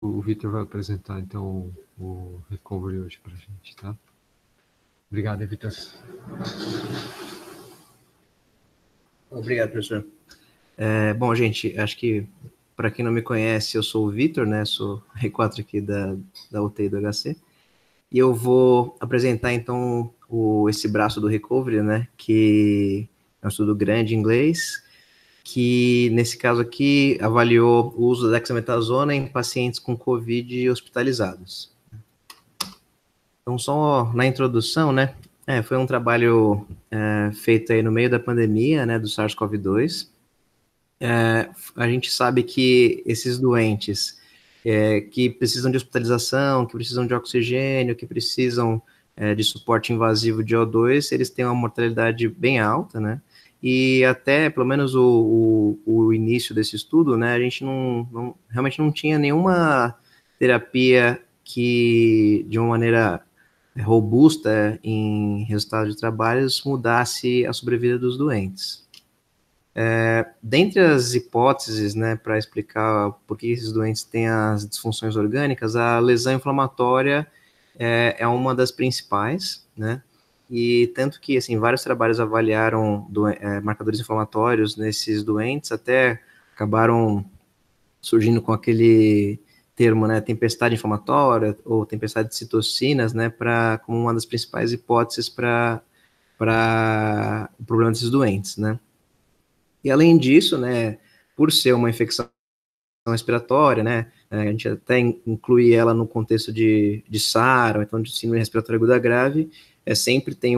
o Vitor vai apresentar, então, o recovery hoje para a gente, tá? Obrigado, Vitor. Obrigado, professor. Bom, gente, acho que, para quem não me conhece, eu sou o Vitor, né? Sou R4 aqui da UTI do HC. E eu vou apresentar, então, esse braço do recovery, né? Que é um estudo grande em inglês, que, nesse caso aqui, avaliou o uso da dexametasona em pacientes com COVID hospitalizados. Então, só na introdução, né? Foi um trabalho feito aí no meio da pandemia, né? Do SARS-CoV-2. A gente sabe que esses doentes que precisam de hospitalização, que precisam de oxigênio, que precisam de suporte invasivo de O2, eles têm uma mortalidade bem alta, né? E até, pelo menos, o início desse estudo, né, a gente realmente não tinha nenhuma terapia que, de uma maneira robusta em resultados de trabalhos, mudasse a sobrevida dos doentes. Dentre as hipóteses, né, para explicar por que esses doentes têm as disfunções orgânicas, a lesão inflamatória é uma das principais, né, e tanto que, assim, vários trabalhos avaliaram marcadores inflamatórios nesses doentes, até acabaram surgindo com aquele termo, né, tempestade inflamatória ou tempestade de citocinas, né, como uma das principais hipóteses para o problema desses doentes, né. E além disso, né, por ser uma infecção respiratória, né, a gente até inclui ela no contexto de SARA, ou então de síndrome respiratória aguda grave, sempre tem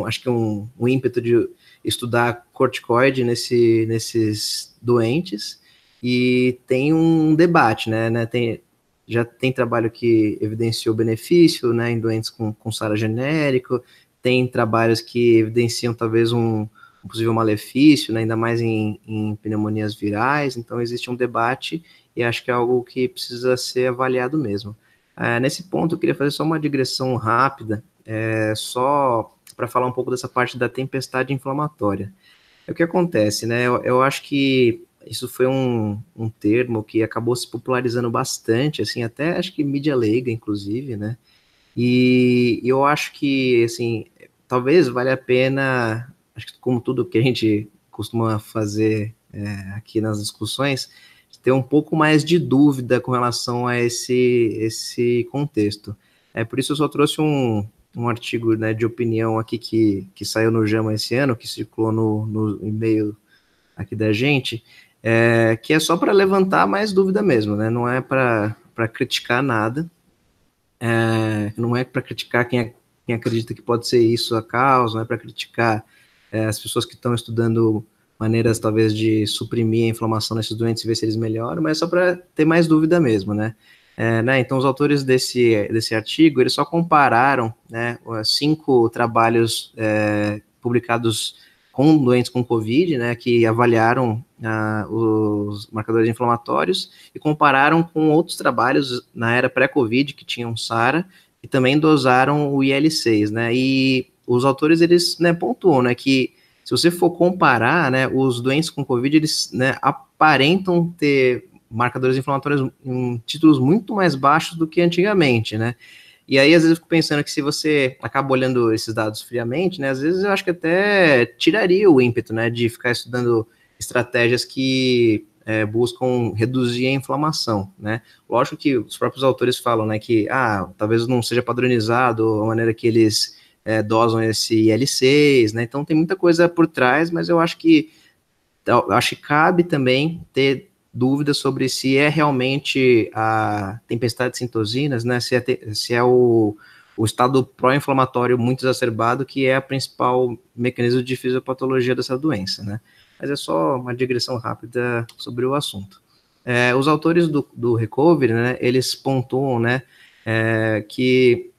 acho que um ímpeto de estudar corticoide nesses doentes, e tem um debate, né, já tem trabalho que evidenciou benefício, né, em doentes com SARA genérico, tem trabalhos que evidenciam talvez um possível malefício, né, ainda mais em pneumonias virais, então existe um debate e acho que é algo que precisa ser avaliado mesmo. Nesse ponto, eu queria fazer só uma digressão rápida, só para falar um pouco dessa parte da tempestade inflamatória. O que acontece, né, eu acho que isso foi um termo que acabou se popularizando bastante, assim, até acho que mídia leiga, inclusive, né, e eu acho que, assim, talvez valha a pena, acho que como tudo que a gente costuma fazer aqui nas discussões, ter um pouco mais de dúvida com relação a esse contexto. Por isso eu só trouxe um artigo, né, de opinião aqui que saiu no JAMA esse ano, que circulou no e-mail aqui da gente, que é só para levantar mais dúvida mesmo, né, não é para criticar nada, não é para criticar quem acredita que pode ser isso a causa, não é para criticar as pessoas que estão estudando maneiras talvez de suprimir a inflamação nesses doentes e ver se eles melhoram, mas é só para ter mais dúvida mesmo, né? Então, os autores desse artigo, eles só compararam, né, 5 trabalhos publicados com doentes com COVID, né, que avaliaram os marcadores inflamatórios e compararam com outros trabalhos na era pré-COVID que tinham SARA e também dosaram o IL-6, né, e os autores, eles, né, pontuam, né, que se você for comparar, né, os doentes com COVID, eles, né, aparentam ter marcadores inflamatórios em títulos muito mais baixos do que antigamente, né, e aí, às vezes, eu fico pensando que se você acaba olhando esses dados friamente, né, às vezes eu acho que até tiraria o ímpeto, né, de ficar estudando estratégias que buscam reduzir a inflamação, né. Lógico que os próprios autores falam, né, que, talvez não seja padronizado a maneira que eles dosam esse IL-6, né, então tem muita coisa por trás, mas eu acho que cabe também ter dúvidas sobre se é realmente a tempestade de citocinas, né, se é o estado pró-inflamatório muito exacerbado que é a principal mecanismo de fisiopatologia dessa doença, né. Mas é só uma digressão rápida sobre o assunto. Os autores do recovery, né, eles pontuam, né, que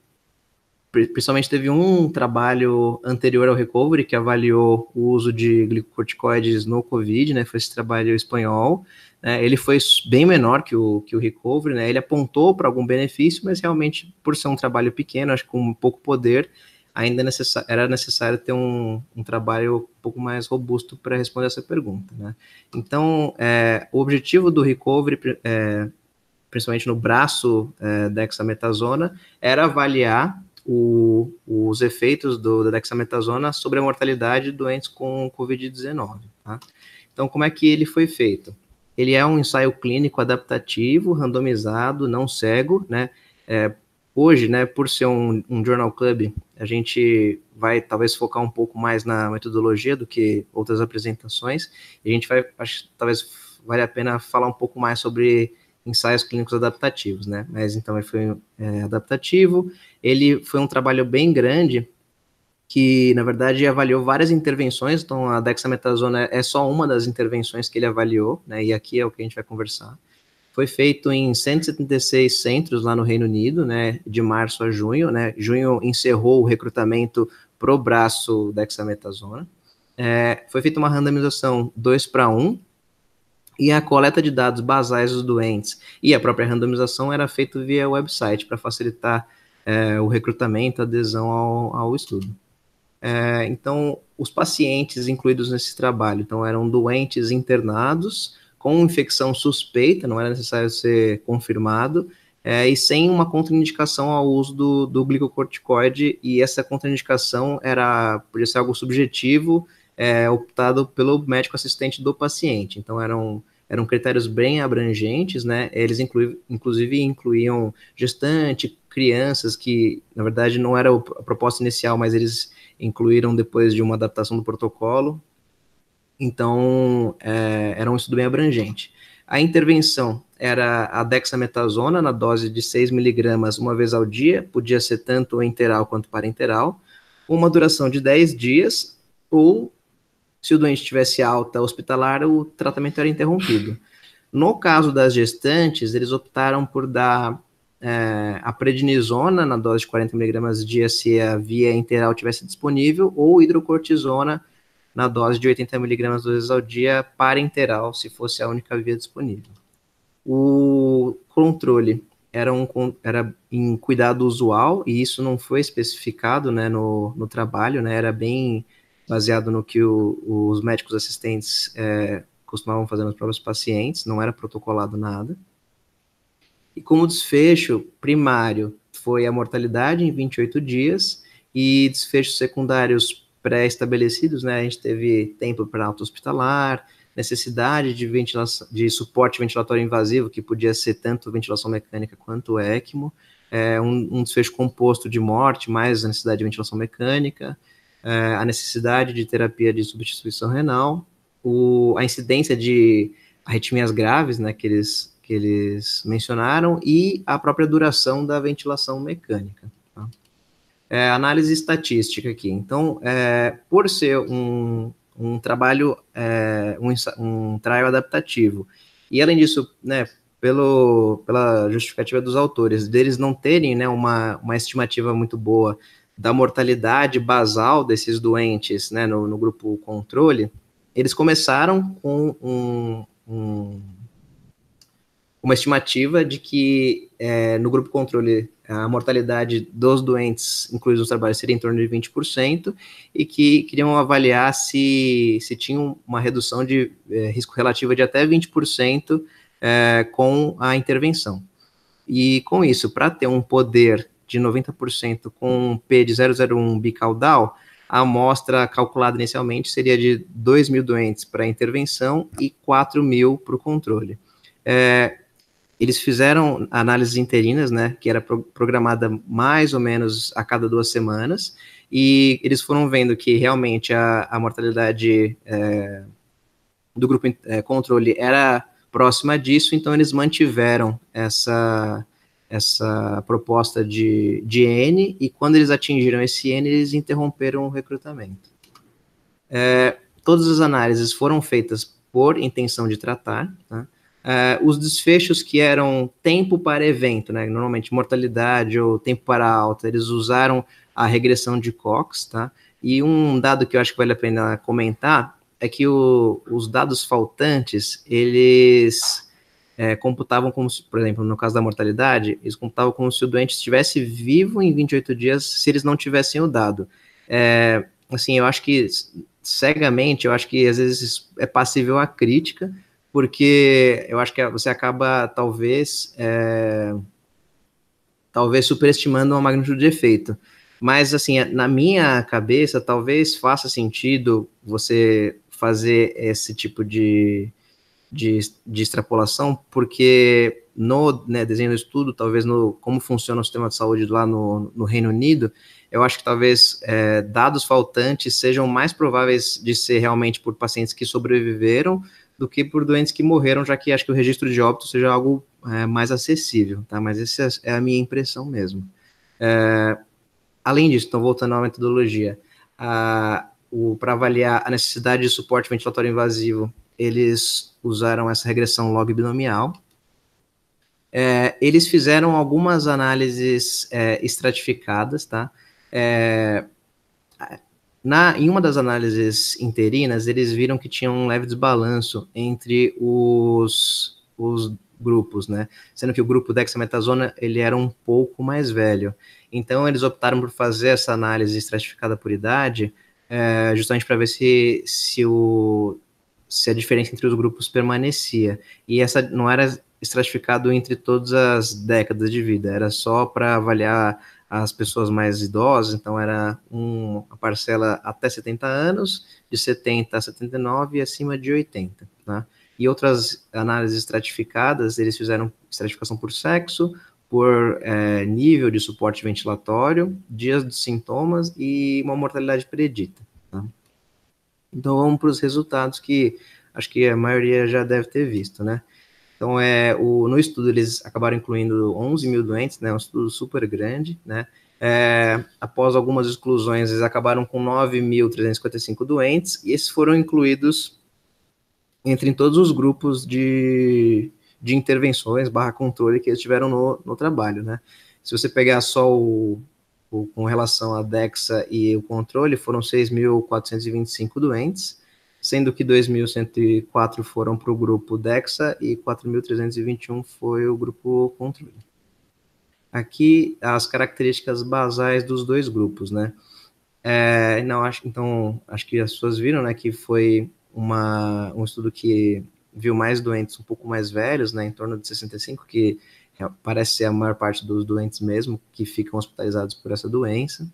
principalmente teve um trabalho anterior ao recovery que avaliou o uso de glicocorticoides no COVID, né, foi esse trabalho espanhol, né, ele foi bem menor que o recovery, né, ele apontou para algum benefício, mas realmente por ser um trabalho pequeno, acho que com pouco poder, ainda era necessário ter um trabalho um pouco mais robusto para responder essa pergunta, né? Então, o objetivo do recovery, principalmente no braço dexametasona, era avaliar os efeitos da dexametasona sobre a mortalidade de doentes com Covid-19, tá? Então, como é que ele foi feito? Ele é um ensaio clínico adaptativo, randomizado, não cego, né? Hoje, né, por ser um journal club, a gente vai talvez focar um pouco mais na metodologia do que outras apresentações. E a gente vai, talvez vale a pena falar um pouco mais sobre ensaios clínicos adaptativos, né? Mas então ele foi adaptativo. Ele foi um trabalho bem grande que, na verdade, avaliou várias intervenções. Então, a dexametasona é só uma das intervenções que ele avaliou, né? E aqui é o que a gente vai conversar. Foi feito em 176 centros lá no Reino Unido, né, de março a junho, né? Junho encerrou o recrutamento para o braço dexametasona. Foi feita uma randomização 2:1, e a coleta de dados basais dos doentes e a própria randomização era feita via website para facilitar o recrutamento, a adesão ao estudo. Então, os pacientes incluídos nesse trabalho, então, eram doentes internados com infecção suspeita, não era necessário ser confirmado, e sem uma contraindicação ao uso do glicocorticoide, e essa contraindicação podia ser algo subjetivo, optado pelo médico assistente do paciente. Então, eram critérios bem abrangentes, né? Eles inclusive incluíam gestante, crianças, que na verdade não era a proposta inicial, mas eles incluíram depois de uma adaptação do protocolo. Então, era um estudo bem abrangente. A intervenção era a dexametasona na dose de 6 miligramas uma vez ao dia, podia ser tanto enteral quanto parenteral, uma duração de 10 dias, ou, se o doente tivesse alta hospitalar, o tratamento era interrompido. No caso das gestantes, eles optaram por dar a prednisona na dose de 40 miligramas dia, se a via enteral tivesse disponível, ou hidrocortisona na dose de 80 miligramas 2 vezes ao dia parenteral, se fosse a única via disponível. O controle era em cuidado usual, e isso não foi especificado, né, no trabalho, né, era bem baseado no que os médicos assistentes costumavam fazer nos próprios pacientes, não era protocolado nada. E como desfecho primário foi a mortalidade em 28 dias, e desfechos secundários pré-estabelecidos, né, a gente teve tempo para alta hospitalar, necessidade de suporte ventilatório invasivo, que podia ser tanto ventilação mecânica quanto ECMO, um desfecho composto de morte, mais a necessidade de ventilação mecânica, a necessidade de terapia de substituição renal, a incidência de arritmias graves, né, que eles mencionaram, e a própria duração da ventilação mecânica. Tá? Análise estatística aqui. Então, por ser um trabalho, um trial adaptativo, e além disso, né, pela justificativa dos autores, deles não terem, né, uma estimativa muito boa da mortalidade basal desses doentes, né, no grupo controle, eles começaram com uma estimativa de que no grupo controle a mortalidade dos doentes incluídos nos trabalhos seria em torno de 20%, e que queriam avaliar se tinha uma redução de risco relativo de até 20% com a intervenção. E com isso, para ter um poder de 90% com um P de 0,01 bicaudal, a amostra calculada inicialmente seria de 2.000 doentes para a intervenção e 4.000 para o controle. Eles fizeram análises interinas, né, que era programada mais ou menos a cada 2 semanas, e eles foram vendo que realmente a mortalidade do grupo controle era próxima disso, então eles mantiveram essa proposta de N, e quando eles atingiram esse N, eles interromperam o recrutamento. Todas as análises foram feitas por intenção de tratar, tá? Os desfechos que eram tempo para evento, né, normalmente mortalidade ou tempo para alta, eles usaram a regressão de Cox, tá? E um dado que eu acho que vale a pena comentar é que os dados faltantes, eles computavam como se, por exemplo, no caso da mortalidade, eles computavam como se o doente estivesse vivo em 28 dias se eles não tivessem o dado. Assim, eu acho que, cegamente, eu acho que às vezes é passível a crítica, porque eu acho que você acaba, talvez superestimando a magnitude de efeito. Mas, assim, na minha cabeça, talvez faça sentido você fazer esse tipo de extrapolação, porque no, né, desenho do estudo, talvez no como funciona o sistema de saúde lá no Reino Unido, eu acho que talvez dados faltantes sejam mais prováveis de ser realmente por pacientes que sobreviveram do que por doentes que morreram, já que acho que o registro de óbito seja algo mais acessível, tá? Mas essa é a minha impressão mesmo. Além disso, então, voltando à metodologia, para avaliar a necessidade de suporte ventilatório invasivo, eles usaram essa regressão log binomial. Eles fizeram algumas análises estratificadas, tá? Em uma das análises interinas, eles viram que tinha um leve desbalanço entre os grupos, né? Sendo que o grupo dexametasona, ele era um pouco mais velho. Então, eles optaram por fazer essa análise estratificada por idade, justamente para ver se a diferença entre os grupos permanecia. E essa não era estratificado entre todas as décadas de vida, era só para avaliar as pessoas mais idosas, então era uma parcela até 70 anos, de 70 a 79 e acima de 80, tá? E outras análises estratificadas, eles fizeram estratificação por sexo, por nível de suporte ventilatório, dias de sintomas e uma mortalidade predita, tá? Então vamos para os resultados que acho que a maioria já deve ter visto, né? Então, no estudo, eles acabaram incluindo 11 mil doentes, né, um estudo super grande, né? Após algumas exclusões, eles acabaram com 9.355 doentes, e esses foram incluídos em todos os grupos de intervenções /controle que eles tiveram no trabalho, né? Se você pegar só com relação à DEXA e o controle, foram 6.425 doentes, sendo que 2.104 foram para o grupo DEXA e 4.321 foi o grupo controle. Aqui, as características basais dos dois grupos, né? Acho que as pessoas viram, né, que foi um estudo que viu mais doentes um pouco mais velhos, né, em torno de 65, que parece ser a maior parte dos doentes mesmo, que ficam hospitalizados por essa doença.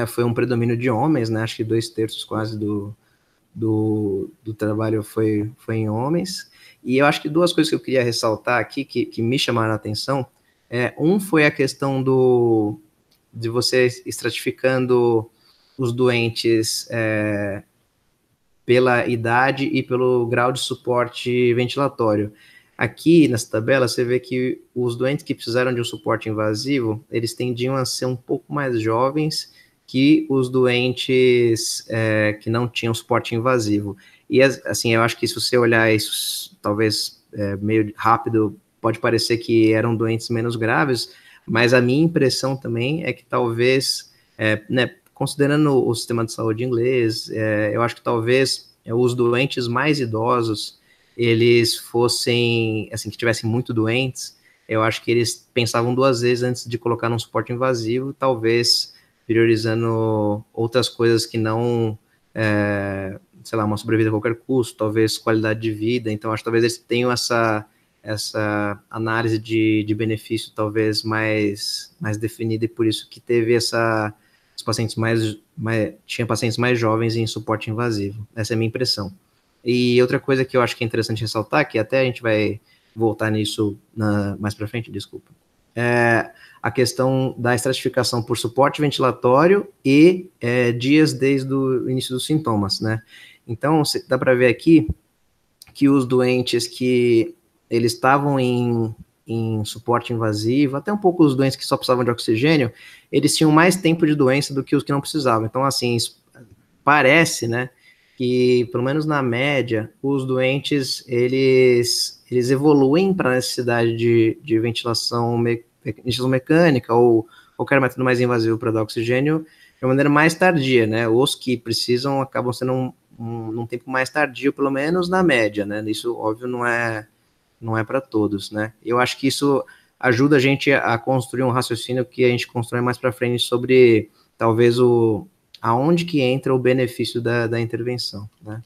Foi um predomínio de homens, né, acho que 2/3 quase do trabalho foi em homens. E eu acho que duas coisas que eu queria ressaltar aqui, que me chamaram a atenção, foi a questão de você estratificando os doentes pela idade e pelo grau de suporte ventilatório. Aqui, nessa tabela, você vê que os doentes que precisaram de um suporte invasivo, eles tendiam a ser um pouco mais jovens que os doentes que não tinham suporte invasivo. E, assim, eu acho que se você olhar isso, talvez meio rápido, pode parecer que eram doentes menos graves, mas a minha impressão também é que talvez, né, considerando o sistema de saúde inglês, eu acho que talvez os doentes mais idosos, eles fossem, assim, que tivessem muito doentes, eu acho que eles pensavam duas vezes antes de colocar num suporte invasivo, talvez priorizando outras coisas que não, sei lá, uma sobrevida a qualquer custo, talvez qualidade de vida. Então, acho que talvez eles tenham essa análise de benefício talvez mais definida, e por isso que teve os pacientes tinha pacientes mais jovens em suporte invasivo. Essa é a minha impressão. E outra coisa que eu acho que é interessante ressaltar, que até a gente vai voltar nisso mais para frente, desculpa, a questão da estratificação por suporte ventilatório e dias desde o início dos sintomas, né? Então, dá para ver aqui que os doentes que eles estavam em suporte invasivo, até um pouco os doentes que só precisavam de oxigênio, eles tinham mais tempo de doença do que os que não precisavam. Então, assim, parece, né, que, pelo menos na média, os doentes, eles evoluem para a necessidade de ventilação mecânica ou qualquer método mais invasivo para dar oxigênio de uma maneira mais tardia, né? Os que precisam acabam sendo num tempo mais tardio, pelo menos na média, né? Isso, óbvio, não é não é para todos, né? Eu acho que isso ajuda a gente a construir um raciocínio que a gente constrói mais para frente sobre, talvez, aonde que entra o benefício da intervenção, né?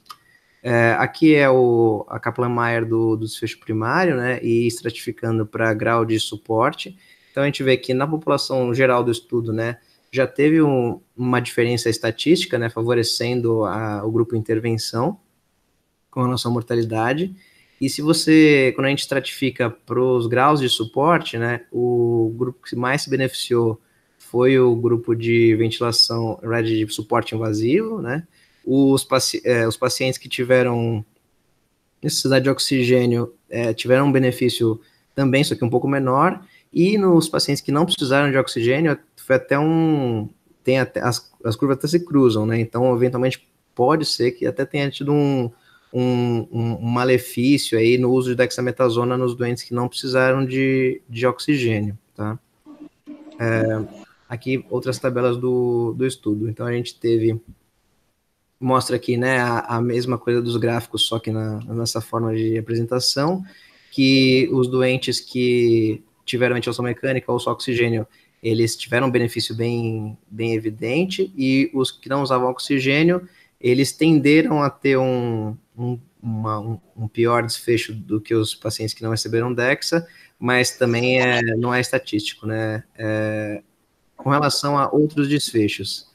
Aqui é a Kaplan-Meier do desfecho primário, né, e estratificando para grau de suporte. Então, a gente vê que na população geral do estudo, né, já teve uma diferença estatística, né, favorecendo o grupo intervenção com relação à mortalidade. E quando a gente estratifica para os graus de suporte, né, o grupo que mais se beneficiou foi o grupo de ventilação, de suporte invasivo, né, os pacientes que tiveram necessidade de oxigênio tiveram um benefício também, só que um pouco menor, e nos pacientes que não precisaram de oxigênio, foi até as curvas até se cruzam, né? Então, eventualmente, pode ser que até tenha tido um malefício aí no uso de dexametasona nos doentes que não precisaram de oxigênio, tá? Aqui, outras tabelas do estudo. Então, a gente mostra aqui, né, a mesma coisa dos gráficos, só que nessa forma de apresentação, que os doentes que tiveram ventilação mecânica ou só oxigênio, eles tiveram um benefício bem evidente, e os que não usavam oxigênio, eles tenderam a ter um pior desfecho do que os pacientes que não receberam DEXA, mas também não é estatístico, né? Com relação a outros desfechos.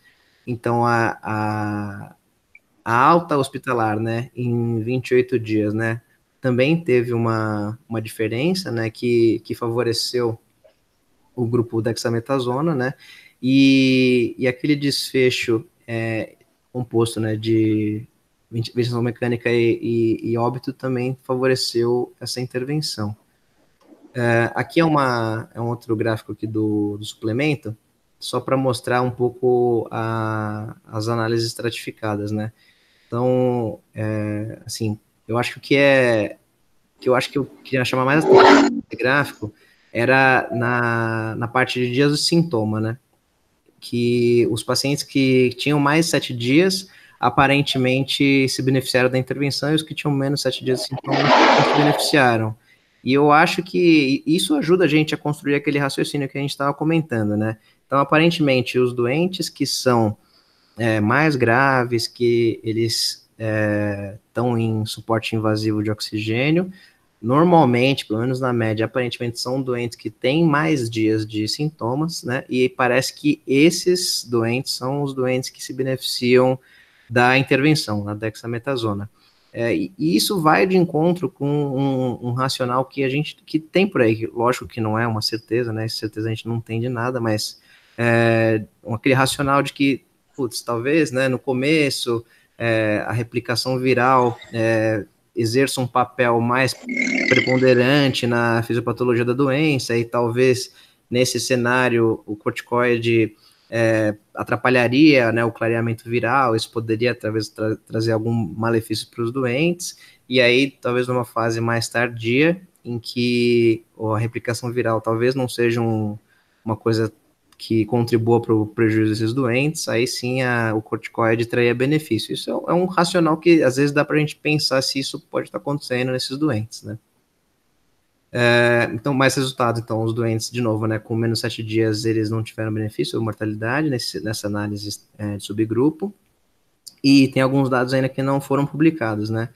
Então, a alta hospitalar, né, em 28 dias, né, também teve uma diferença, né, que favoreceu o grupo dexametasona, né, e aquele desfecho composto, né, de ventilação mecânica e óbito também favoreceu essa intervenção. Aqui é um outro gráfico aqui do suplemento, só para mostrar um pouco as análises estratificadas, né. Então, assim, eu acho que eu queria chamar mais atenção desse gráfico era na parte de dias do sintoma, né? Que os pacientes que tinham mais 7 dias aparentemente se beneficiaram da intervenção, e os que tinham menos 7 dias de sintoma não se beneficiaram. E eu acho que isso ajuda a gente a construir aquele raciocínio que a gente estava comentando, né? Então, aparentemente, os doentes que são mais graves, que eles estão em suporte invasivo de oxigênio, normalmente, pelo menos na média, aparentemente são doentes que têm mais dias de sintomas, né? E parece que esses doentes são os doentes que se beneficiam da intervenção, da dexametasona. E isso vai de encontro com um racional que a gente tem por aí, que, lógico que não é uma certeza, né? Certeza a gente não tem de nada, mas aquele racional de que, talvez, né, no começo, a replicação viral exerça um papel mais preponderante na fisiopatologia da doença, e talvez nesse cenário o corticoide atrapalharia, né, o clareamento viral, isso poderia talvez trazer algum malefício para os doentes, e aí talvez numa fase mais tardia, em que a replicação viral talvez não seja uma coisa que contribua para o prejuízo desses doentes, aí sim o corticoide traria benefício. Isso é um racional que às vezes dá para a gente pensar se isso pode estar acontecendo nesses doentes, né? Então, mais resultados. Então, os doentes, de novo, né, com menos 7 dias, eles não tiveram benefício ou mortalidade nessa análise de subgrupo, e tem alguns dados ainda que não foram publicados, né?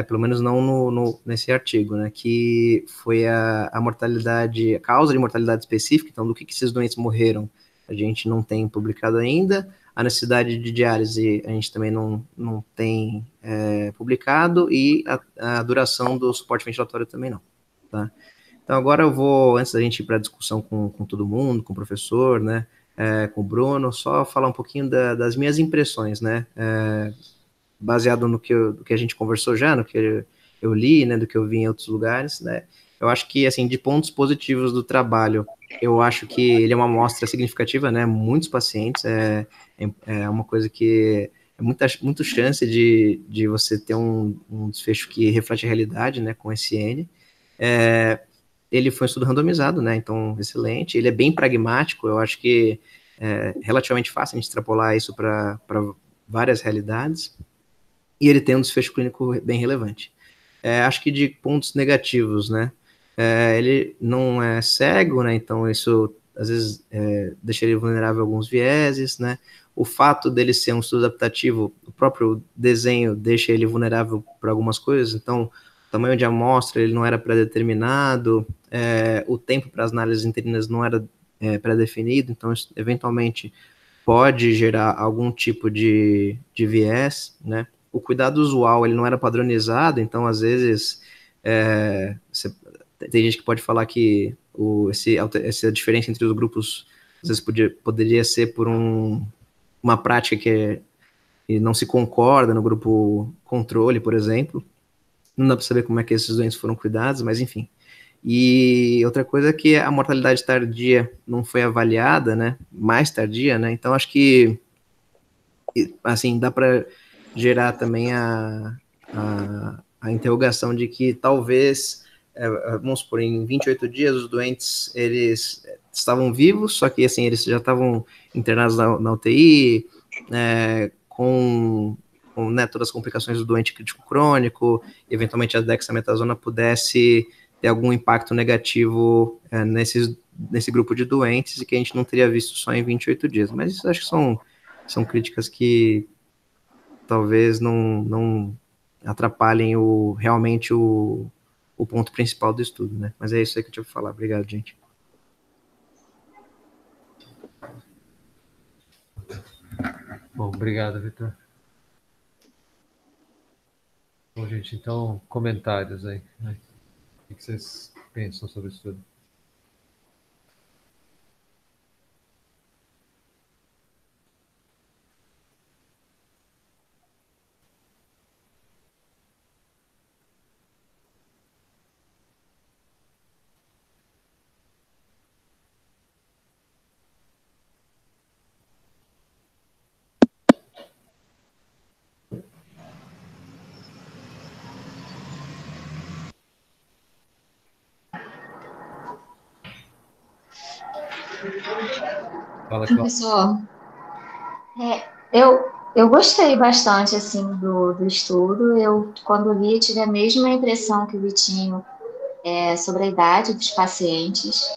Pelo menos não nesse artigo, né, que foi a mortalidade, a causa de mortalidade específica, então do que esses doentes morreram, a gente não tem publicado ainda, a necessidade de diálise a gente também não tem publicado, e a duração do suporte ventilatório também não, tá? Então agora eu vou, antes da gente ir para a discussão com todo mundo, com o professor, né, com o Bruno, só falar um pouquinho das minhas impressões, né, baseado no que a gente conversou já, no que eu li, né, do que eu vi em outros lugares, né, eu acho que, assim, de pontos positivos do trabalho, eu acho que ele é uma amostra significativa, né, muitos pacientes, é uma coisa que é muita chance de você ter um desfecho que reflete a realidade, né, com esse N. Ele foi um estudo randomizado, né, então, excelente, ele é bem pragmático, eu acho que é relativamente fácil a gente extrapolar isso para várias realidades, e ele tem um desfecho clínico bem relevante. acho que de pontos negativos, né? Ele não é cego, né? Então isso às vezes deixa ele vulnerável a alguns vieses, né? O fato dele ser um estudo adaptativo, o próprio desenho deixa ele vulnerável para algumas coisas. Então, o tamanho de amostra ele não era pré-determinado, o tempo para as análises interinas não era pré-definido. Então, isso, eventualmente pode gerar algum tipo de viés, né? O cuidado usual ele não era padronizado, então às vezes tem gente que pode falar que essa diferença entre os grupos às vezes poderia ser por uma prática que não se concorda no grupo controle, por exemplo. Não dá para saber como é que esses doentes foram cuidados, mas enfim. E outra coisa é que a mortalidade tardia não foi avaliada, né? Mais tardia, né? Então acho que assim dá para gerar também a interrogação de que talvez, vamos supor, em 28 dias os doentes eles estavam vivos, só que assim eles já estavam internados na UTI, com todas as complicações do doente crítico crônico, eventualmente a dexametasona pudesse ter algum impacto negativo nesse grupo de doentes e que a gente não teria visto só em 28 dias. Mas isso acho que são críticas que talvez não atrapalhem realmente o ponto principal do estudo, né? Mas é isso aí que eu tinha para falar. Obrigado, gente. Bom, obrigado, Vitor. Bom, gente, então, comentários aí, né? O que vocês pensam sobre isso tudo? Fala, Cláudia. Professor, eu gostei bastante assim do estudo. Eu, quando li, tive a mesma impressão que o Vitinho sobre a idade dos pacientes,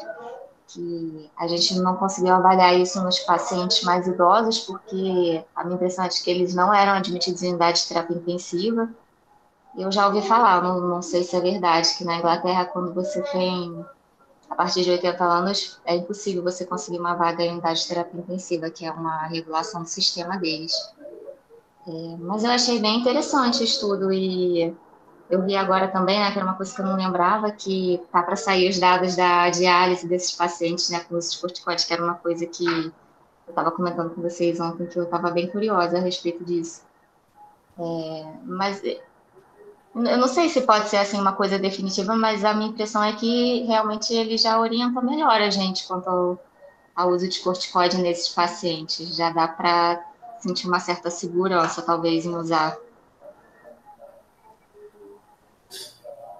que a gente não conseguiu avaliar isso nos pacientes mais idosos, porque a minha impressão é de que eles não eram admitidos em unidade de terapia intensiva. Eu já ouvi falar, não sei se é verdade, que na Inglaterra, quando você tem a partir de 80 anos, é impossível você conseguir uma vaga em unidade de terapia intensiva, que é uma regulação do sistema deles. Mas eu achei bem interessante o estudo e eu vi agora também, né, que era uma coisa que eu não lembrava, que tá para sair os dados da diálise desses pacientes, né, com os corticoides, que era uma coisa que eu estava comentando com vocês ontem, que eu estava bem curiosa a respeito disso. Mas eu não sei se pode ser assim uma coisa definitiva, mas a minha impressão é que realmente ele já orienta melhor a gente quanto ao uso de corticoide nesses pacientes. Já dá para sentir uma certa segurança, talvez, em usar.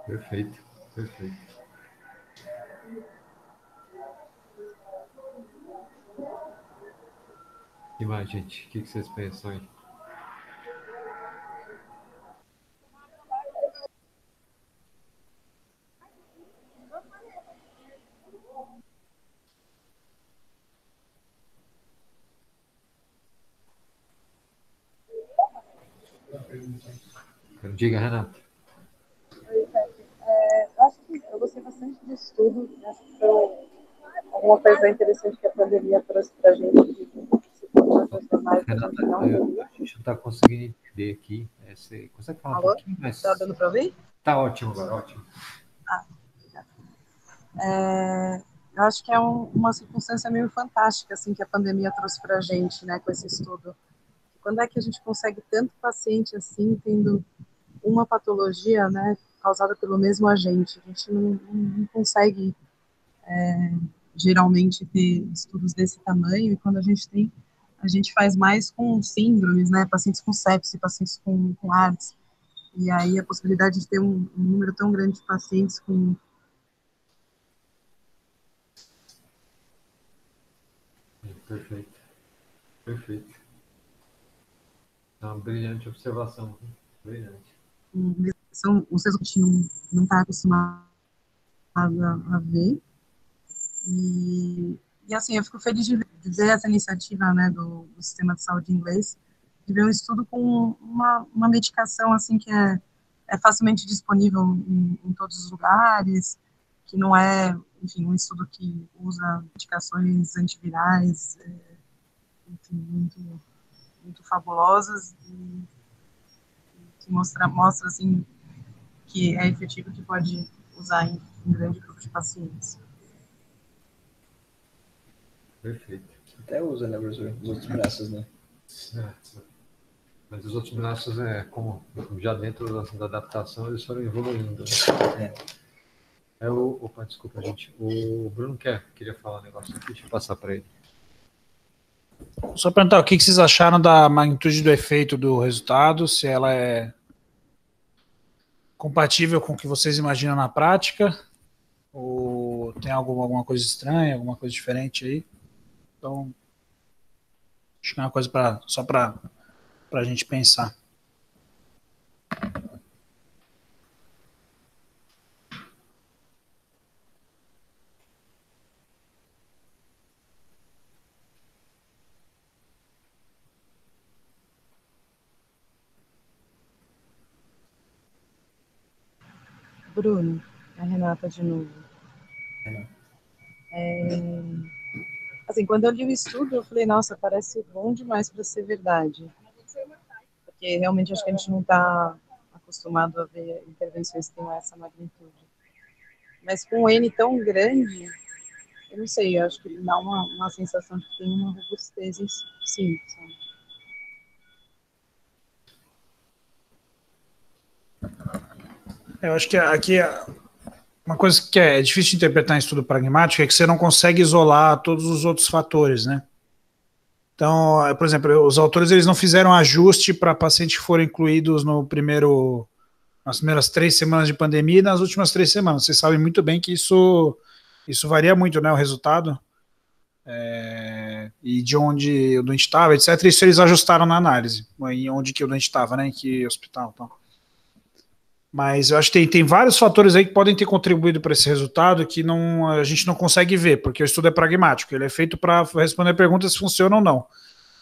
Perfeito, perfeito. E mais, gente? O que vocês pensam aí? Diga, Renato. Eu acho que eu gostei bastante do estudo. Acho que foi alguma coisa interessante que a pandemia trouxe para a gente, de se transformar que a gente não teria. A gente não está conseguindo entender aqui. Você consegue falar um Alô? pouquinho mais? Tá dando para ouvir? Tá ótimo agora, ótimo. Eu acho que é uma circunstância meio fantástica assim que a pandemia trouxe para a gente, né, com esse estudo. Quando é que a gente consegue tanto paciente assim tendo uma patologia, né, causada pelo mesmo agente? A gente não consegue geralmente ter estudos desse tamanho, e quando a gente tem, a gente faz mais com síndromes, né, pacientes com sepsis, pacientes com AIDS, e aí a possibilidade de ter um número tão grande de pacientes com... Perfeito, perfeito. É uma brilhante observação. Brilhante. são os resultados que a gente não está acostumado a ver. E assim, eu fico feliz de ver essa iniciativa, né, do Sistema de Saúde Inglês, de ver um estudo com uma medicação, assim, que é facilmente disponível em todos os lugares, que não é, enfim, um estudo que usa medicações antivirais, enfim, muito fabulosas, e que mostra, assim, que é efetivo, que pode usar em grande grupo de pacientes. Perfeito. Até usa, né, professor? Os outros braços, né? Mas os outros braços, como já dentro da adaptação, eles foram evoluindo. Né? Opa, desculpa, gente. O Bruno queria falar um negócio aqui, deixa eu passar para ele. Só perguntar, o que vocês acharam da magnitude do efeito do resultado, se ela é compatível com o que vocês imaginam na prática, ou tem alguma coisa estranha, alguma coisa diferente aí? Então, acho que é uma coisa só para a gente pensar. Bruno, a Renata de novo. Assim, quando eu li o estudo, eu falei, nossa, parece bom demais para ser verdade. Porque realmente acho que a gente não está acostumado a ver intervenções que tenham essa magnitude. Mas com um N tão grande, eu não sei, eu acho que dá uma sensação de que tem uma robustez sim, sabe? Eu acho que aqui uma coisa que é difícil de interpretar em estudo pragmático é que você não consegue isolar todos os outros fatores, né? Então, por exemplo, os autores eles não fizeram ajuste para pacientes que foram incluídos nas primeiras 3 semanas de pandemia e nas últimas 3 semanas. Vocês sabem muito bem que isso varia muito, né? O resultado e de onde o doente estava, etc. Isso eles ajustaram na análise, em onde que o doente estava, né? Em que hospital, então. Mas eu acho que tem vários fatores aí que podem ter contribuído para esse resultado que a gente não consegue ver, porque o estudo é pragmático, ele é feito para responder perguntas se funciona ou não.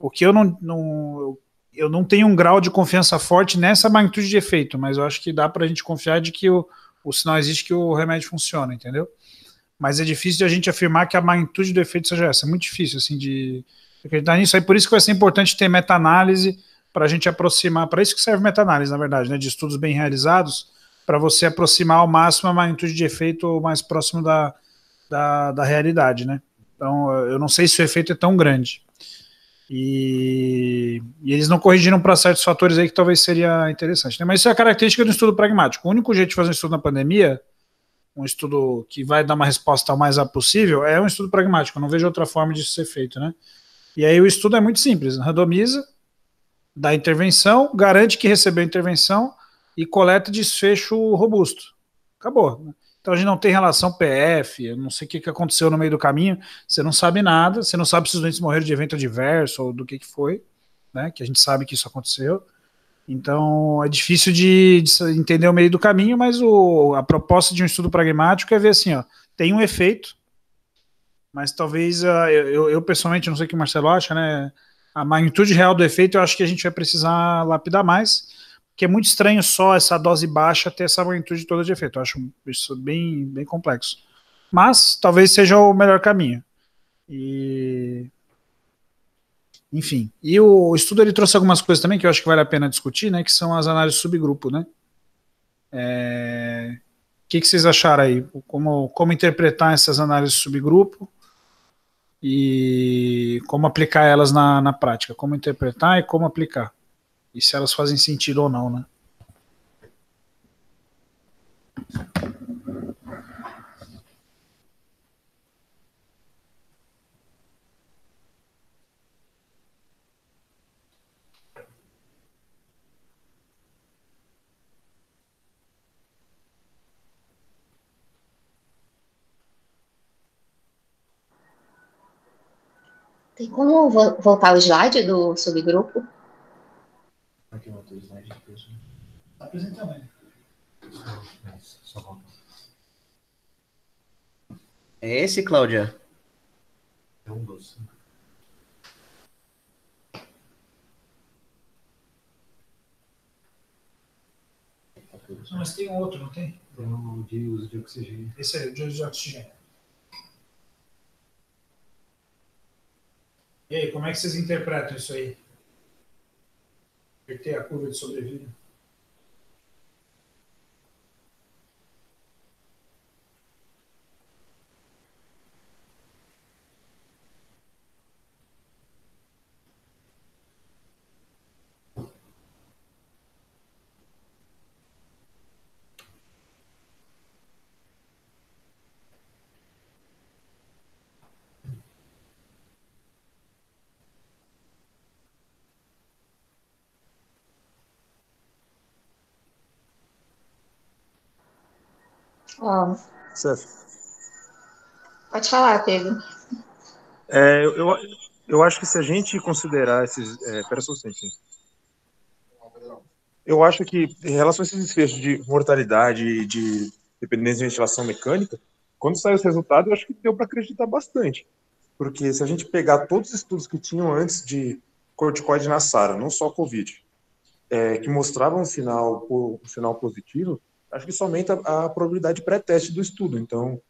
O que eu não tenho um grau de confiança forte nessa magnitude de efeito, mas eu acho que dá para a gente confiar de que o sinal existe, que o remédio funciona, entendeu? Mas é difícil de a gente afirmar que a magnitude do efeito seja essa, é muito difícil, assim, de acreditar nisso, aí por isso que vai ser importante ter meta-análise, para a gente aproximar, para isso que serve meta-análise, na verdade, né, de estudos bem realizados, para você aproximar ao máximo a magnitude de efeito mais próximo da realidade, né? Então, eu não sei se o efeito é tão grande. E eles não corrigiram para certos fatores aí que talvez seria interessante, né? Mas isso é a característica do estudo pragmático. O único jeito de fazer um estudo na pandemia, um estudo que vai dar uma resposta o mais rápido possível, é um estudo pragmático. Eu não vejo outra forma disso ser feito, né? E aí o estudo é muito simples, randomiza, dá intervenção, garante que recebeu a intervenção e coleta desfecho robusto. Acabou. Então a gente não tem relação PF, eu não sei o que aconteceu no meio do caminho, você não sabe nada, você não sabe se os doentes morreram de evento adverso ou do que foi, né, que a gente sabe que isso aconteceu. Então é difícil de entender o meio do caminho, mas a proposta de um estudo pragmático é ver assim, ó, tem um efeito, mas talvez eu pessoalmente, não sei o que o Marcelo acha, né, a magnitude real do efeito eu acho que a gente vai precisar lapidar mais, porque é muito estranho só essa dose baixa ter essa magnitude toda de efeito. Eu acho isso bem, bem complexo. Mas talvez seja o melhor caminho. Enfim. E o estudo ele trouxe algumas coisas também que eu acho que vale a pena discutir, né? Que são as análises de subgrupo, né? O que vocês acharam aí? Como interpretar essas análises de subgrupo? E como aplicar elas na prática? Como interpretar e como aplicar? E se elas fazem sentido ou não, né? Tem como voltar o slide do subgrupo? Aqui, outro slide. Apresenta também. Só voltar. É esse, Cláudia? É um doce. Não, mas tem outro, não tem? Tem um de uso de oxigênio. Esse aí, o de uso de oxigênio. E aí, como é que vocês interpretam isso aí? Inverter a curva de sobrevida? Ó, Certo. pode falar, Pedro. É, eu acho que se a gente considerar esses. Pera só um instantinho. Eu acho que, em relação a esses desfechos de mortalidade e de dependência de ventilação mecânica, quando saem os resultados, eu acho que deu para acreditar bastante. Porque se a gente pegar todos os estudos que tinham antes de corticoide na SARA, não só Covid, que mostravam um sinal positivo, acho que isso aumenta a probabilidade pré-teste do estudo. Então,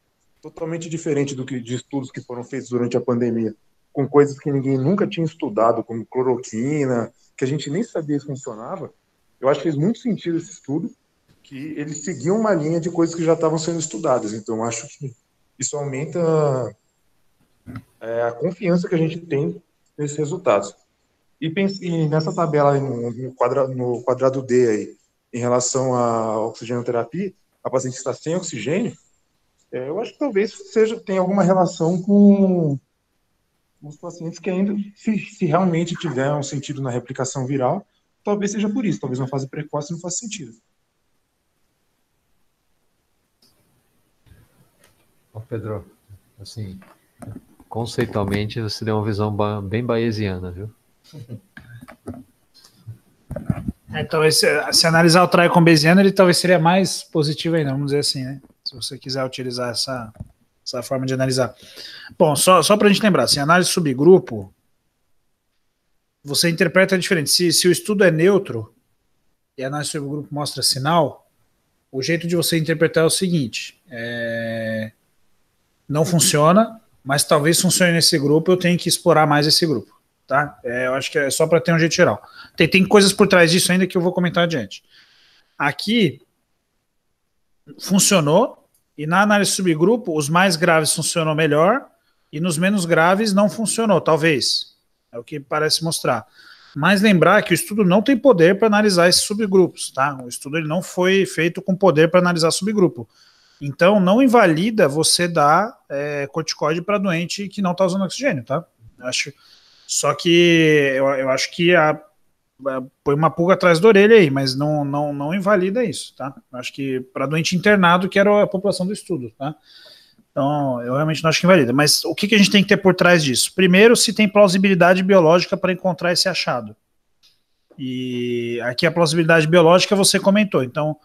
totalmente diferente de estudos que foram feitos durante a pandemia, com coisas que ninguém nunca tinha estudado, como cloroquina, que a gente nem sabia se funcionava. Eu acho que fez muito sentido esse estudo, que eles seguiam uma linha de coisas que já estavam sendo estudadas. Então, acho que isso aumenta a confiança que a gente tem nesses resultados. E nessa tabela aí, no quadrado D aí, em relação à oxigenoterapia, a paciente está sem oxigênio, eu acho que talvez tenha alguma relação com os pacientes que ainda, se realmente tiver um sentido na replicação viral, talvez seja por isso, talvez uma fase precoce não faça sentido. Ó, Pedro, assim, conceitualmente você deu uma visão bem bayesiana, viu? Talvez se analisar o trial bayesiano, ele talvez seria mais positivo ainda, vamos dizer assim, né? Se você quiser utilizar essa forma de analisar. Bom, só para a gente lembrar, assim, análise subgrupo, você interpreta diferente. Se o estudo é neutro e a análise subgrupo mostra sinal, o jeito de você interpretar é o seguinte, não funciona, mas talvez funcione nesse grupo, eu tenho que explorar mais esse grupo. Tá? Eu acho que é só para ter um jeito geral. Tem coisas por trás disso ainda que eu vou comentar adiante. Aqui, funcionou, e na análise subgrupo, os mais graves funcionam melhor, e nos menos graves não funcionou, talvez. É o que parece mostrar. Mas lembrar que o estudo não tem poder para analisar esses subgrupos. Tá? O estudo ele não foi feito com poder para analisar subgrupo. Então, não invalida você dar corticoide para doente que não está usando oxigênio. Tá? Só que eu acho que põe uma pulga atrás da orelha aí, mas não invalida isso, tá? Eu acho que para doente internado, que era a população do estudo, tá? Então, eu realmente não acho que invalida. Mas o que a gente tem que ter por trás disso? Primeiro, se tem plausibilidade biológica para encontrar esse achado. E aqui a plausibilidade biológica você comentou. Então,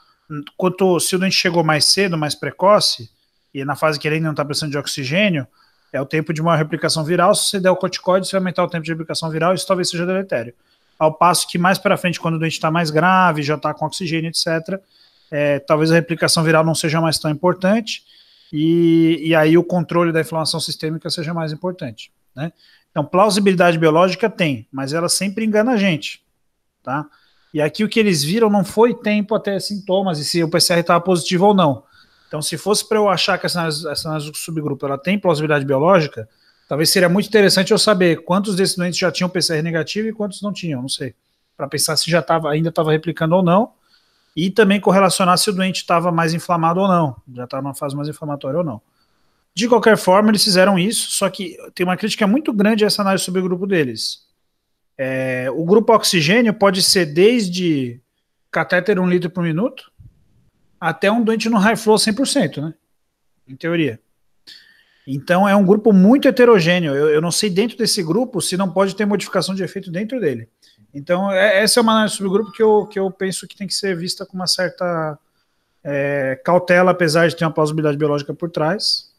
se o doente chegou mais cedo, mais precoce, e na fase que ele ainda não está precisando de oxigênio, é o tempo de uma replicação viral. Se você der o corticoide, você vai aumentar o tempo de replicação viral, isso talvez seja deletério. Ao passo que mais para frente, quando o doente está mais grave, já está com oxigênio, etc., talvez a replicação viral não seja mais tão importante, e aí o controle da inflamação sistêmica seja mais importante. Né? Então, plausibilidade biológica tem, mas ela sempre engana a gente. Tá? E aqui o que eles viram não foi tempo até sintomas, e se o PCR estava positivo ou não. Então, se fosse para eu achar que essa análise do subgrupo ela tem plausibilidade biológica, talvez seria muito interessante eu saber quantos desses doentes já tinham PCR negativo e quantos não tinham, não sei. Para pensar se já ainda estava replicando ou não, e também correlacionar se o doente estava mais inflamado ou não, já estava numa fase mais inflamatória ou não. De qualquer forma, eles fizeram isso, só que tem uma crítica muito grande a essa análise do subgrupo deles. O grupo oxigênio pode ser desde catéter 1 litro por minuto, até um doente no high flow 100%, né? Em teoria. Então é um grupo muito heterogêneo. Eu não sei dentro desse grupo se não pode ter modificação de efeito dentro dele. Então essa é uma análise de subgrupo que eu penso que tem que ser vista com uma certa cautela, apesar de ter uma plausibilidade biológica por trás.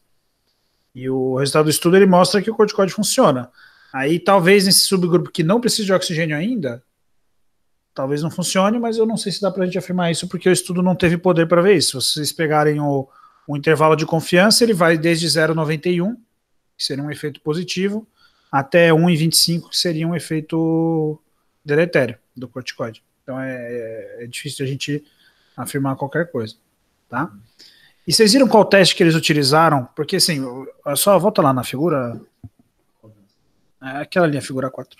E o resultado do estudo ele mostra que o corticoide funciona. Aí talvez nesse subgrupo que não precisa de oxigênio ainda, talvez não funcione, mas eu não sei se dá para a gente afirmar isso, porque o estudo não teve poder para ver isso. Se vocês pegarem o intervalo de confiança, ele vai desde 0,91, que seria um efeito positivo, até 1,25, que seria um efeito deletério do corticoide. Então é difícil a gente afirmar qualquer coisa, tá? E vocês viram qual teste que eles utilizaram? Porque assim, só volta lá na figura, aquela linha, figura 4.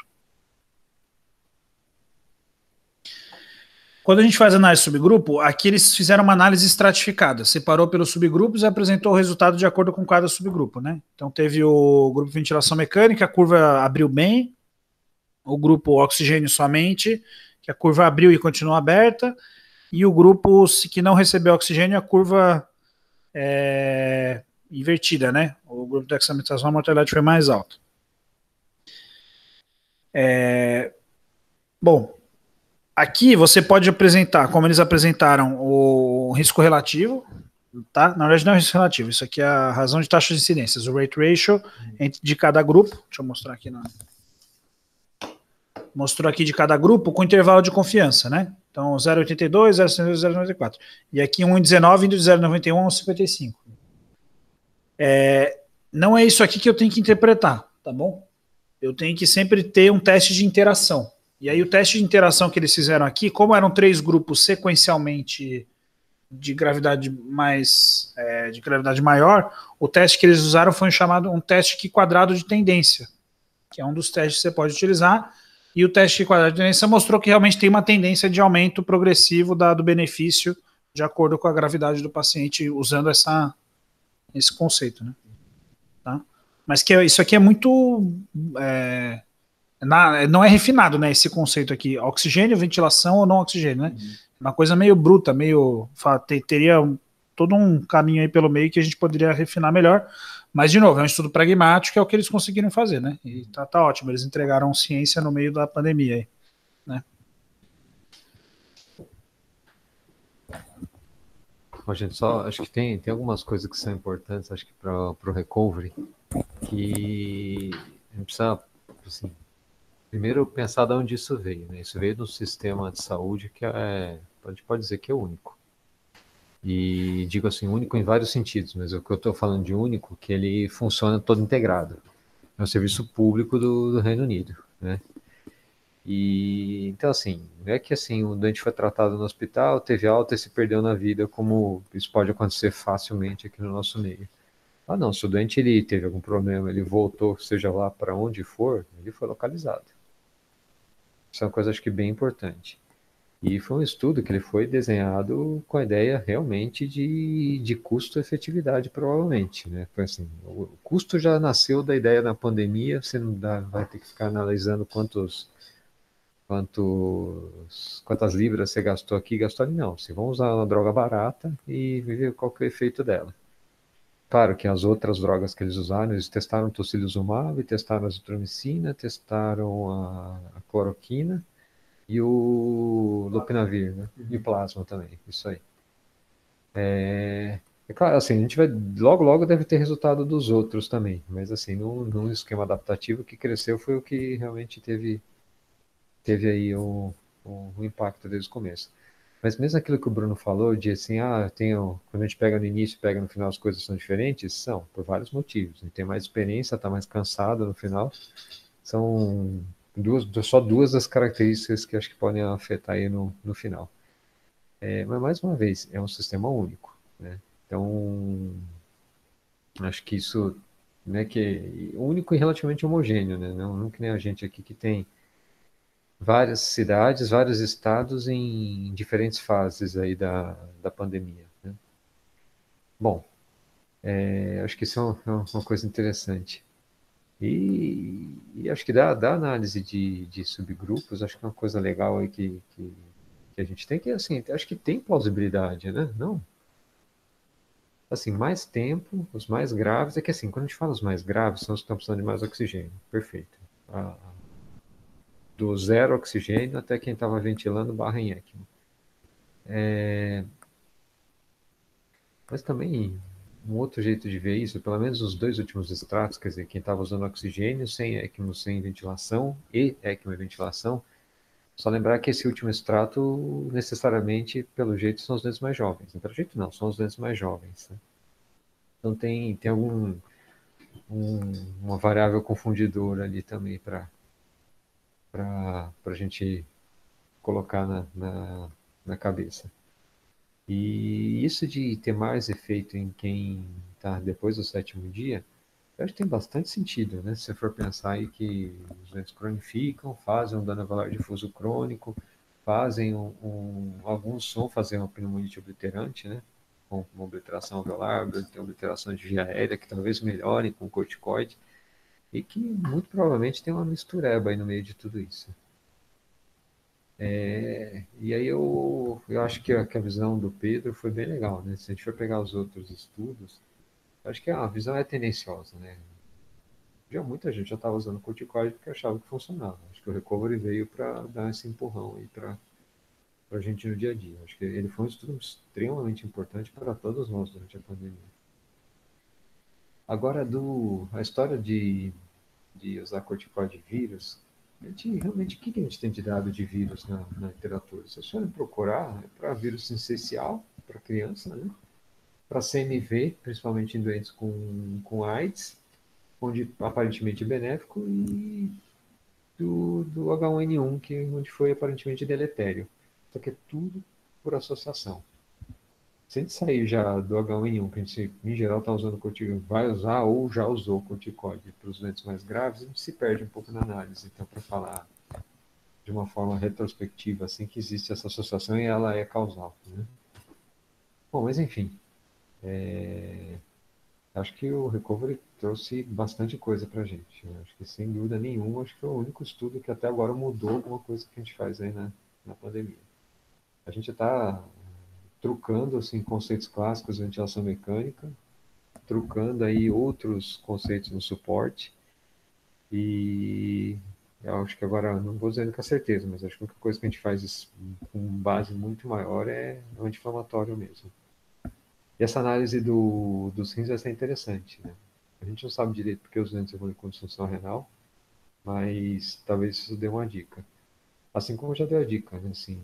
Quando a gente faz análise de subgrupo, aqui eles fizeram uma análise estratificada, separou pelos subgrupos e apresentou o resultado de acordo com cada subgrupo, né? Então teve o grupo de ventilação mecânica, a curva abriu bem, o grupo oxigênio somente, que a curva abriu e continuou aberta, e o grupo que não recebeu oxigênio, a curva invertida, né? O grupo de dexametasona, a mortalidade foi mais alta. Bom, aqui você pode apresentar, como eles apresentaram, o risco relativo, tá? Na verdade não é o risco relativo, isso aqui é a razão de taxa de incidências, o rate ratio de cada grupo. Deixa eu mostrar aqui. Mostrou aqui de cada grupo com intervalo de confiança, né? Então 0,82, 0,62, 0,94. E aqui 1,19 indo de 0,91 a 1,55. Não é isso aqui que eu tenho que interpretar, tá bom? Eu tenho que sempre ter um teste de interação. E aí o teste de interação que eles fizeram aqui, como eram 3 grupos sequencialmente de gravidade de gravidade maior, o teste que eles usaram foi um teste quadrado de tendência, que é um dos testes que você pode utilizar, e o teste quadrado de tendência mostrou que realmente tem uma tendência de aumento progressivo do benefício de acordo com a gravidade do paciente, usando esse conceito, né? Tá? Mas isso aqui é muito... não é refinado, né, esse conceito aqui, oxigênio, ventilação ou não oxigênio, né? Uma coisa meio bruta, teria todo um caminho aí pelo meio que a gente poderia refinar melhor, mas de novo, é um estudo pragmático, é o que eles conseguiram fazer, né? E tá ótimo, eles entregaram ciência no meio da pandemia aí, né? Bom, gente, só acho que tem algumas coisas que são importantes, acho que para o recovery, que a gente precisa, assim, primeiro pensar de onde isso veio, né? Isso veio do sistema de saúde que a gente pode dizer que é único. E digo assim, único em vários sentidos, mas o que eu estou falando de único, que ele funciona todo integrado. É um serviço público do Reino Unido, né? E então assim, não é que assim o doente foi tratado no hospital, teve alta e se perdeu na vida, como isso pode acontecer facilmente aqui no nosso meio. Não, se o doente ele teve algum problema, ele voltou, seja lá para onde for, ele foi localizado. Isso é uma coisa acho que bem importante. E foi um estudo que ele foi desenhado com a ideia realmente de custo-efetividade, provavelmente, né? Foi assim, o custo já nasceu da ideia da pandemia, você não vai ter que ficar analisando quantas libras você gastou aqui, gastou ali, não. Você vai usar uma droga barata e ver qual que é o efeito dela. Claro que as outras drogas que eles usaram, eles testaram tocilizumab, testaram a azitromicina, testaram a cloroquina, e o lopinavir, né? E o plasma também, isso aí. É claro, assim, a gente vai, logo deve ter resultado dos outros também, mas assim, num esquema adaptativo, o que cresceu foi o que realmente teve aí o impacto desde o começo. Mas mesmo aquilo que o Bruno falou, de assim, quando a gente pega no início e pega no final as coisas são diferentes, são, por vários motivos. A gente tem mais experiência, está mais cansado no final, são só duas das características que acho que podem afetar aí no final. Mas, mais uma vez, é um sistema único, né? Então, acho que isso, né, que é único e relativamente homogêneo, né? Não que nem a gente aqui que tem várias cidades, vários estados em diferentes fases aí da pandemia, né? Bom, acho que isso é uma coisa interessante. E acho que da análise de subgrupos, acho que é uma coisa legal aí que a gente tem que, assim, acho que tem plausibilidade, né? Não? Assim, mais tempo, os mais graves, é que assim, quando a gente fala os mais graves, são os que estão precisando de mais oxigênio, perfeito. Do 0 oxigênio até quem estava ventilando barra em ECMO. Mas também um outro jeito de ver isso, pelo menos os 2 últimos extratos, quer dizer, quem estava usando oxigênio sem ECMO, sem ventilação e ECMO e ventilação, só lembrar que esse último extrato, necessariamente, pelo jeito, são os dentes mais jovens. Não, pelo jeito não, são os dentes mais jovens. Né? Então tem uma variável confundidora ali também para a gente colocar na cabeça. E isso de ter mais efeito em quem está depois do 7º dia, eu acho que tem bastante sentido, né? Se você for pensar aí que os dentes cronificam, fazem um dano alveolar difuso crônico, fazem alguns vão fazer uma pneumonite obliterante, né? Com uma obliteração alveolar, tem obliteração de via aérea, que talvez melhorem com corticoide, e que muito provavelmente tem uma mistureba aí no meio de tudo isso. E aí eu acho que a visão do Pedro foi bem legal, né? Se a gente for pegar os outros estudos, eu acho que a visão é tendenciosa, né? Muita gente já estava usando corticoide porque achava que funcionava. Acho que o recovery veio para dar esse empurrão aí para a gente no dia a dia. Acho que ele foi um estudo extremamente importante para todos nós durante a pandemia. Agora, a história de usar corticoide vírus, realmente, o que a gente tem de dado de vírus na literatura? Vocês podem procurar para vírus essencial para criança, né? Para CMV, principalmente em doentes com AIDS, onde aparentemente benéfico, e do H1N1, onde foi aparentemente deletério. Só que é tudo por associação. Se a gente sair já do H1N1, que a gente em geral está usando corticoide, vai usar ou já usou corticoide para os doentes mais graves, a gente se perde um pouco na análise. Então, para falar de uma forma retrospectiva, assim, que existe essa associação e ela é causal. Né? Bom, mas enfim, acho que o Recovery trouxe bastante coisa para a gente. Acho que, sem dúvida nenhuma, acho que foi o único estudo que até agora mudou alguma coisa que a gente faz aí na pandemia. A gente está trucando assim, conceitos clássicos de ventilação mecânica, trucando aí outros conceitos no suporte, e eu acho que agora, não vou dizer com certeza, mas acho que a única coisa que a gente faz com base muito maior é o anti-inflamatório mesmo. E essa análise dos rins vai ser interessante, né? A gente não sabe direito porque os doentes evoluem com disfunção renal, mas talvez isso dê uma dica. Assim como já deu a dica, né? Assim,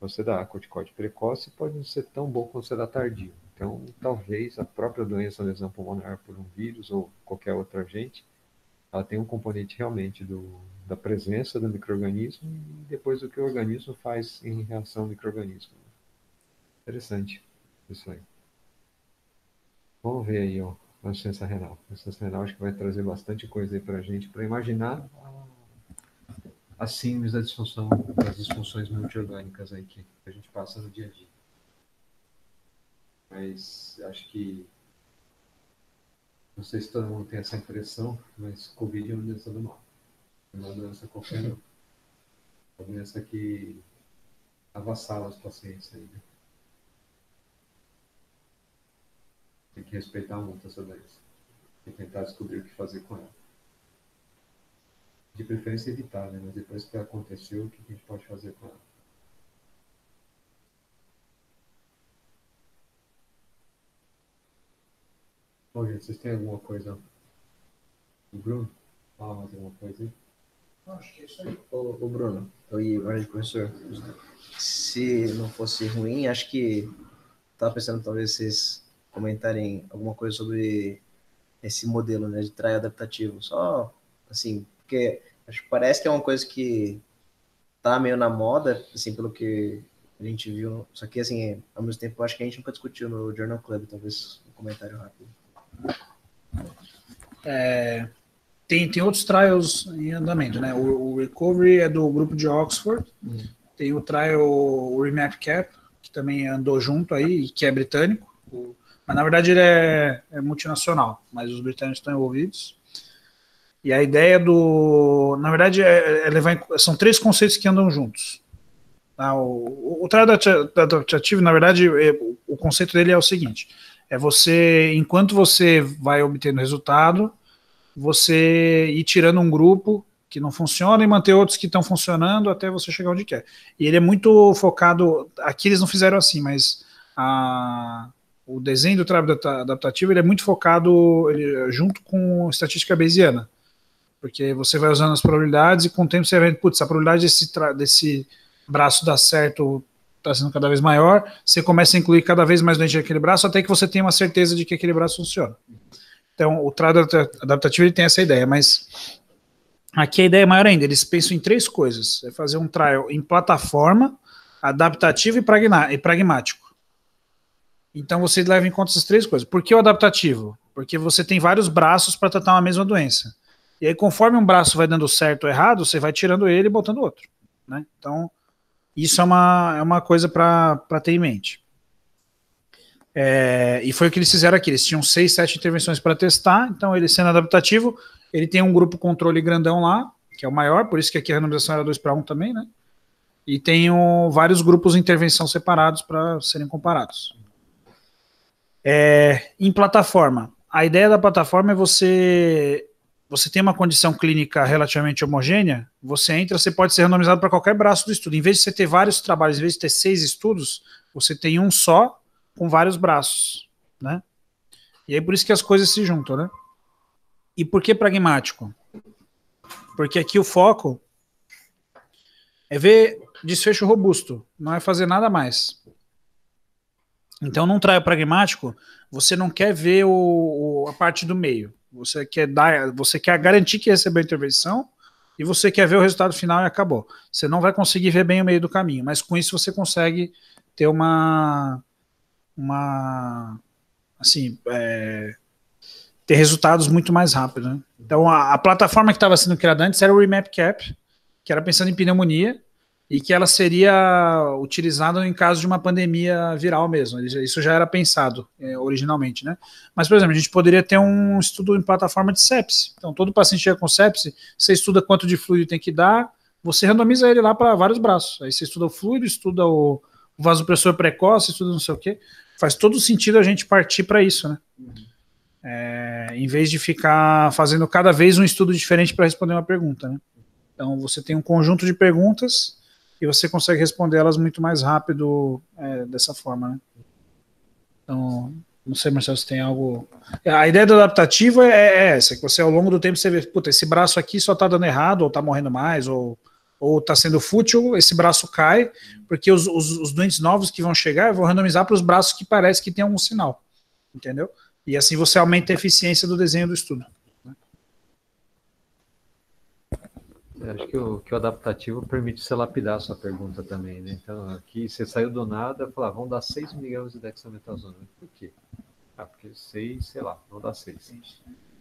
você dá corticoide precoce pode não ser tão bom quanto você dá tardio. Então, talvez a própria doença, lesão pulmonar por um vírus ou qualquer outro agente, ela tem um componente realmente da presença do micro-organismo e depois do que o organismo faz em reação ao micro-organismo. Interessante isso aí. Vamos ver aí, ó, a insuficiência renal. A insuficiência renal acho que vai trazer bastante coisa aí para a gente, para imaginar as síndromes das disfunções multiorgânicas aí que a gente passa no dia a dia. Mas acho que, não sei se todo mundo tem essa impressão, mas Covid é uma doença do mal. É uma doença qualquer não. É uma doença que avassala os pacientes aí, né? Tem que respeitar muito essa doença e tentar descobrir o que fazer com ela. De preferência evitar, né? Mas depois que aconteceu, o que a gente pode fazer com ela? Bom, gente, vocês têm alguma coisa? O Bruno? Fala mais alguma coisa aí? Acho que é isso aí. Ô Bruno, professor, se não fosse ruim, acho que estava pensando talvez vocês comentarem alguma coisa sobre esse modelo, né, de trial adaptativo. Só, assim, porque acho que parece que é uma coisa que tá meio na moda, assim, pelo que a gente viu. Só que, assim, ao mesmo tempo, acho que a gente nunca discutiu no Journal Club. Talvez um comentário rápido. Tem outros trials em andamento, né? O Recovery é do grupo de Oxford. Tem o trial, o REMAP-CAP, que também andou junto aí, que é britânico. Mas, na verdade, ele é multinacional, mas os britânicos estão envolvidos. E a ideia na verdade, são 3 conceitos que andam juntos. Tá? O trial adaptativo, na verdade, o conceito dele é o seguinte: enquanto você vai obtendo resultado, você ir tirando um grupo que não funciona e manter outros que estão funcionando até você chegar onde quer. E ele é muito focado, aqui eles não fizeram assim, mas o desenho do trabalho adaptativo ele é muito focado junto com estatística bayesiana, porque você vai usando as probabilidades e com o tempo você vai vendo, putz, a probabilidade desse braço dar certo está sendo cada vez maior, você começa a incluir cada vez mais doente naquele braço até que você tenha uma certeza de que aquele braço funciona. Então, o trabalho adaptativo ele tem essa ideia, mas aqui a ideia é maior ainda, eles pensam em 3 coisas, é fazer um trial em plataforma, adaptativo e pragmático. Então você leva em conta essas 3 coisas. Por que o adaptativo? Porque você tem vários braços para tratar uma mesma doença. E aí conforme um braço vai dando certo ou errado, você vai tirando ele e botando outro, né? Então isso é uma coisa para ter em mente. E foi o que eles fizeram aqui, eles tinham 6, 7 intervenções para testar, então ele sendo adaptativo, ele tem um grupo controle grandão lá, que é o maior, por isso que aqui a randomização era 2:1 também, né? E tem vários grupos de intervenção separados para serem comparados. Em plataforma, a ideia da plataforma é você tem uma condição clínica relativamente homogênea, você pode ser randomizado para qualquer braço do estudo. Em vez de você ter vários trabalhos, em vez de ter 6 estudos, você tem um só com vários braços, né? E aí por isso que as coisas se juntam, né? E por que pragmático? Porque aqui o foco é ver desfecho robusto, não é fazer nada mais. Então, num trial pragmático, você não quer ver a parte do meio. Você quer garantir que recebeu a intervenção e você quer ver o resultado final e acabou. Você não vai conseguir ver bem o meio do caminho, mas com isso você consegue ter ter resultados muito mais rápido, né? Então, a plataforma que estava sendo criada antes era o RemapCap, que era pensando em pneumonia, e que ela seria utilizada em caso de uma pandemia viral mesmo. Isso já era pensado originalmente, né? Mas, por exemplo, a gente poderia ter um estudo em plataforma de sepse. Então, todo paciente chega com sepse, você estuda quanto de fluido tem que dar, você randomiza ele lá para vários braços. Aí você estuda o fluido, estuda o vasopressor precoce, estuda não sei o quê. Faz todo sentido a gente partir para isso, né? Em vez de ficar fazendo cada vez um estudo diferente para responder uma pergunta, né? Então, você tem um conjunto de perguntas e você consegue responder elas muito mais rápido dessa forma, né? Então, não sei, Marcelo, se tem algo... A ideia do adaptativo é essa, que você ao longo do tempo você vê, puta, esse braço aqui só tá dando errado, ou tá morrendo mais, ou tá sendo fútil, esse braço cai, porque os doentes novos que vão chegar, eu vou randomizar para os braços que parece que tem algum sinal, entendeu? E assim você aumenta a eficiência do desenho do estudo. Eu acho que o adaptativo permite você lapidar a sua pergunta também, né? Então, aqui você saiu do nada, falar, vão dar 6 miligramas de dexametasona. Por quê? Porque 6, sei lá, vão dar 6.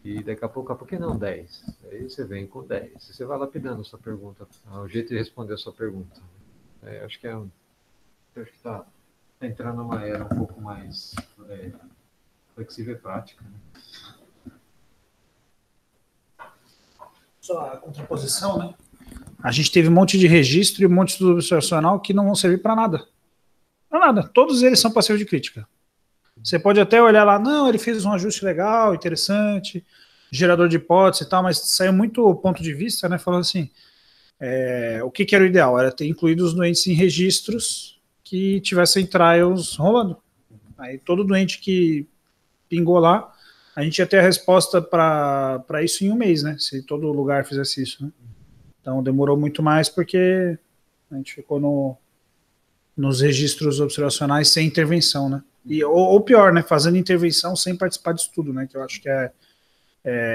E daqui a pouco, por que não 10? Aí você vem com 10. Você vai lapidando a sua pergunta, o jeito de responder a sua pergunta. Acho que está entrando numa era um pouco mais flexível e prática, né? Só a contraposição, né? A gente teve um monte de registro e um monte de estudo observacional que não vão servir para nada. Para nada. Todos eles são passivos de crítica. Você pode até olhar lá, não, ele fez um ajuste legal, interessante, gerador de hipótese e tal, mas saiu muito ponto de vista, né? Falando assim, o que era o ideal? Era ter incluído os doentes em registros que tivessem trials rolando. Aí todo doente que pingou lá, a gente ia ter a resposta para isso em um mês, né? Se todo lugar fizesse isso, né? Então demorou muito mais porque a gente ficou nos registros observacionais sem intervenção, né? Ou pior, né? Fazendo intervenção sem participar de estudo, né? Que eu acho que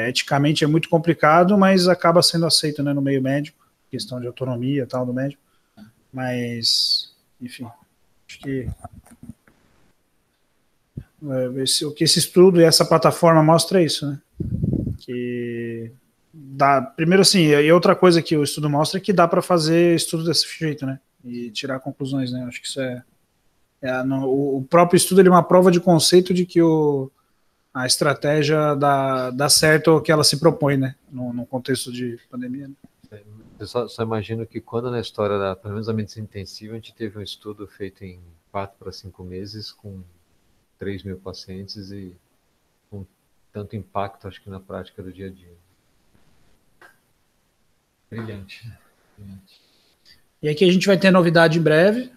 eticamente é muito complicado, mas acaba sendo aceito, né, no meio médico, questão de autonomia e tal do médico. Mas, enfim, acho que o que esse estudo e essa plataforma mostra é isso, né? Que dá, primeiro assim, e outra coisa que o estudo mostra é que dá para fazer estudo desse jeito, né? E tirar conclusões, né? Acho que isso o próprio estudo ele é uma prova de conceito de que a estratégia dá certo o que ela se propõe, né? No contexto de pandemia, né? Eu só imagino que quando na história pelo menos da medicina intensiva, a gente teve um estudo feito em 4 para 5 meses com 3.000 pacientes e com tanto impacto, acho que na prática do dia a dia. Brilhante. E aqui a gente vai ter novidade em breve.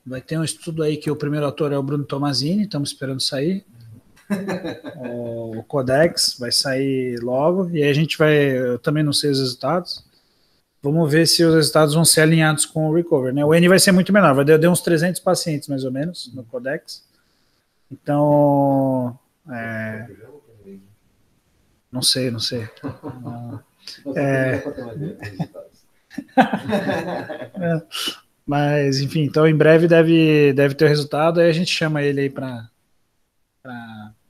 Vai ter um estudo aí que o primeiro autor é o Bruno Tomazini, estamos esperando sair. O Codex vai sair logo, e aí a gente vai, eu também não sei os resultados, vamos ver se os resultados vão ser alinhados com o Recover, né? O N vai ser muito menor, vai ter uns 300 pacientes mais ou menos no Codex, então não sei. Mas enfim, então em breve deve ter o resultado, aí a gente chama ele aí para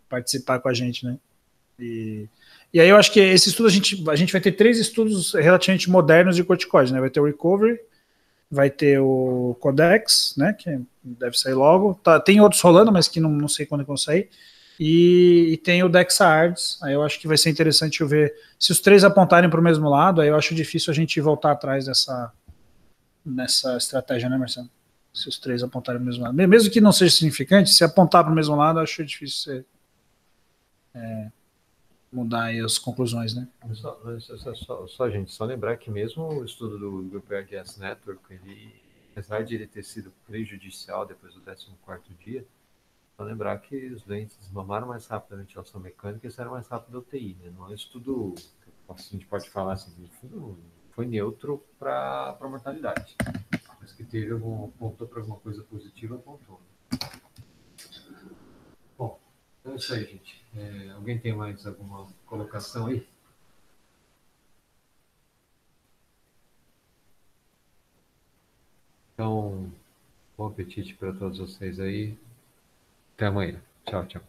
participar com a gente, né? E aí eu acho que esse estudo a gente vai ter 3 estudos relativamente modernos de corticoide, né? Vai ter o Recovery, vai ter o Codex, né? Que deve sair logo. Tem outros rolando, mas que não sei quando vão sair. E tem o DexARDS. Aí eu acho que vai ser interessante eu ver se os 3 apontarem para o mesmo lado. Aí eu acho difícil a gente voltar atrás nessa estratégia, né, Marcelo? Se os 3 apontarem para o mesmo lado. Mesmo que não seja significante, se apontar para o mesmo lado, eu acho difícil você mudar aí as conclusões, né? Gente, só lembrar que mesmo o estudo do grupo RGS Network, apesar de ele ter sido prejudicial depois do 14º dia, só lembrar que os doentes desmamaram mais rápido a ventilação mecânica e saíram mais rápido da UTI, né? Não é um estudo, a gente pode falar assim, foi neutro para a mortalidade, mas que apontou para alguma coisa positiva, apontou. Bom, é isso aí, gente. Alguém tem mais alguma colocação aí? Então, bom apetite para todos vocês aí. Até amanhã. Tchau, tchau.